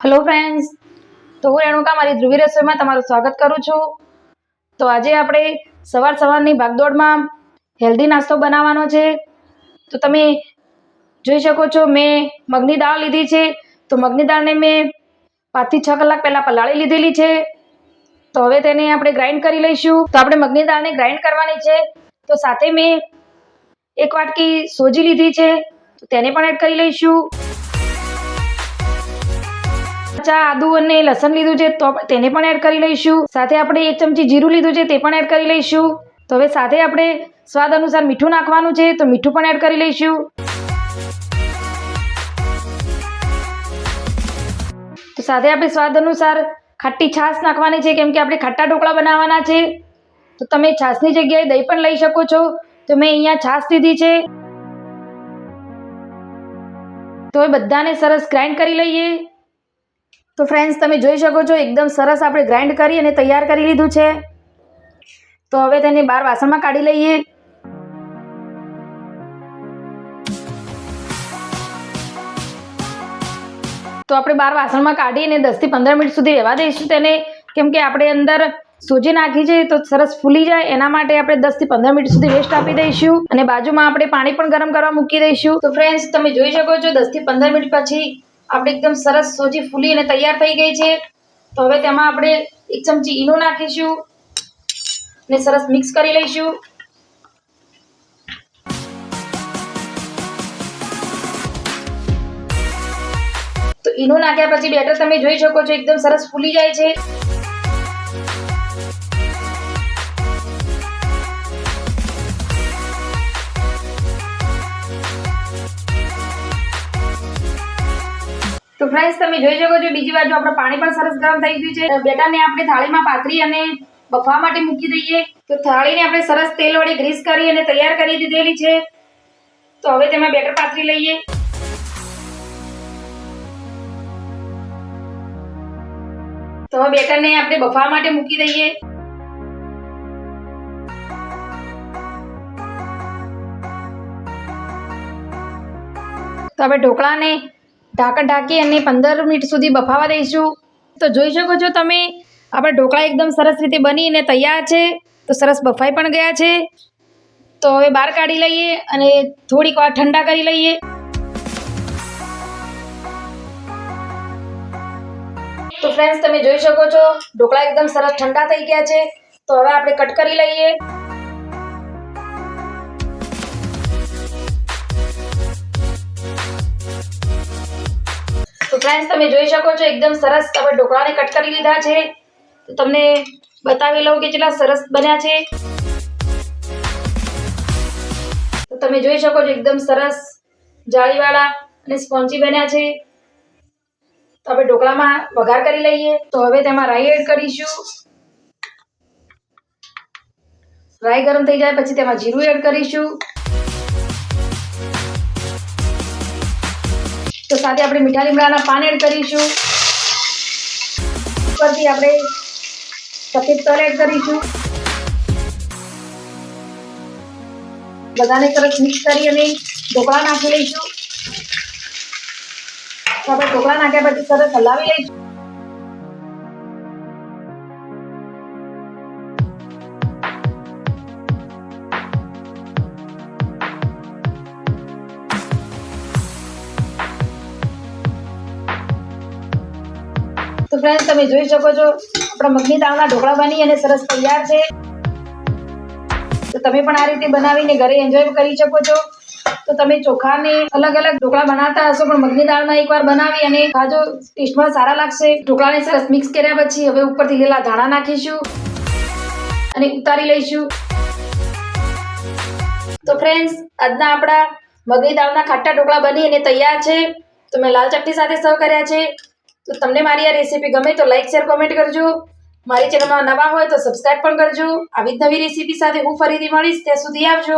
Hello friends, તો હું રેણુકા મારી ધ્રુવી રસોઈમાં તમારું સ્વાગત કરું છું। તો આજે આપણે સવારની ભાગદોડમાં હેલ્ધી નાસ્તો બનાવવાનો છે। તો તમે જોઈ શકો છો મેં મગની દાળ લીધી છે। તો મગની દાળને મેં 5 થી 6 કલાક પહેલાં પલાળી લીધેલી છે। તો હવે તેને આપણે ગ્રાઇન્ડ કરી લઈશું। તો આપણે મગની દાળને ગ્રાઇન્ડ કરવાની છે। તો સાથે મેં 1 વાટકી સોજી લીધી છે, તો તેને પણ એડ કરી લઈશું। આદુ અને લસણ લીધું છે, તો તેને પણ એડ કરી લઈશું। સાથે આપણે 1 ચમચી જીરું લીધું છે, તે પણ એડ કરી લઈશું। તો હવે સાથે આપણે સ્વાદ અનુસાર મીઠું નાખવાનું છે, તો મીઠું પણ એડ કરી લઈશું। તો સાથે આપણે સ્વાદ અનુસાર ખાટી છાશ નાખવાની છે, કેમ કે આપણે ખાટા ઢોકળા બનાવવાના છે। તો તમે છાશની જગ્યાએ દહીં પણ લઈ શકો છો। તો મેં અહીંયા છાશ લીધી છે। તો હવે બધાને સરસ ગ્રાઇન્ડ કરી લઈએ। તો ફ્રેન્ડ્સ, તમે જોઈ શકો છો એકદમ સરસ આપણે ગ્રાઇન્ડ કરી અને તૈયાર કરી લીધું છે। તો હવે તેને બહાર વાસણમાં કાઢી લઈએ। તો આપણે બહાર વાસણમાં કાઢીને 10 થી 15 મિનિટ સુધી રહેવા દઈશું તેને, કેમ કે આપણે અંદર સોજી નાખી છે તો સરસ ફૂલી જાય એના માટે આપણે 10 થી 15 મિનિટ સુધી રેસ્ટ આપી દઈશું। અને બાજુમાં આપણે પાણી પણ ગરમ કરવા મૂકી દઈશું। તો ફ્રેન્ડ્સ, તમે જોઈ શકો છો 10 થી 15 મિનિટ પછી આપણે એકદમ સરસ સોજી ફૂલી અને તૈયાર થઈ ગઈ છે। તો હવે તેમાં આપણે 1 ચમચી ઈનો નાખીશું અને સરસ મિક્સ કરી લઈશું। તો ઈનો નાખ્યા પછી બેટર તમે જોઈ શકો છો એકદમ સરસ ફૂલી જાય છે। તો ફ્રેન્ડ્સ, તમે જોઈ શકો છો બીજી બાજુ આપણું પાણી પણ સરસ ગરમ થઈ ગયું છે। બેટરને આપણે થાળીમાં પાથરી અને બફવા માટે મૂકી દઈએ। તો થાળીને આપણે સરસ તેલ વડે ગ્રીસ કરી અને તૈયાર કરી દીધેલી છે। તો હવે તેમાં બેટર પાથરી લઈએ। તો હવે બેટરને આપણે બફવા માટે મૂકી દઈએ। તો હવે ઢોકળાને ઢાંકણ ઢાંકી અને 15 મિનિટ સુધી બફાવા દઈશું। તો જોઈ શકો છો તમે આપણા ઢોકળા એકદમ સરસ રીતે બનીને તૈયાર છે। તો સરસ બફાઈ પણ ગયા છે। તો હવે બહાર કાઢી લઈએ અને થોડીક વાર ઠંડા કરી લઈએ। તો ફ્રેન્ડ્સ, તમે જોઈ શકો છો ઢોકળા એકદમ સરસ ઠંડા થઈ ગયા છે। તો હવે આપણે કટ કરી લઈએ। તો ફ્રેન્ડ્સ, તમે જોઈ શકો છો એકદમ સરસ આપણે ઢોકળાને કટ કરી લીધા છે। તો તમને બતાવી લઉં કે કેટલા સરસ બન્યા છે। તો તમે જોઈ શકો છો એકદમ સરસ જાળીવાળા અને સ્પોન્જી બન્યા છે। તો આપણે ઢોકળામાં વઘાર કરી લઈએ। તો હવે તેમાં રાઈ એડ કરીશું। રાઈ ગરમ થઈ જાય પછી તેમાં જીરું એડ કરીશું। તો સાથે આપણે મીઠા લીમડાના પાન એડ કરીશું। ઉપરથી આપણે સફેદ તલ એડ કરીશું। બધાને સરસ મિક્સ કરી અને ઢોકળા નાખી લઈશું। તો આપણે ઢોકળા નાખ્યા પછી સરસ હલાવી લઈશું। તો ફ્રેન્ડ્સ, તમે જોઈ શકો છો આપણા મગની દાળના ઢોકળા બની અને સરસ તૈયાર છે। તો તમે પણ આ રીતે બનાવીને ઘરે એન્જોય કરી શકો છો। તો તમે ચોખાને અલગ અલગ ઢોકળા બનાવતા હશો, પણ મગની દાળના એકવાર બનાવી અને ખાજો, ટેસ્ટમાં સારા લાગશે। ઢોકળાને સરસ મિક્સ કર્યા પછી હવે ઉપરથી લીલા ધાણા નાખીશું અને ઉતારી લઈશું। તો ફ્રેન્ડ્સ, આજના આપણા મગની દાળના ખાટા ઢોકળા બની અને તૈયાર છે। તો મેં લાલ ચટણી સાથે સર્વ કર્યા છે। તો તમને મારી આ રેસીપી ગમે તો લાઈક, શેર, કોમેન્ટ કરજો। મારી ચેનલમાં નવા હોય તો સબસ્ક્રાઇબ પણ કરજો। આવી જ નવી રેસીપી સાથે હું ફરીથી મળીશ। ત્યાં સુધી આવજો।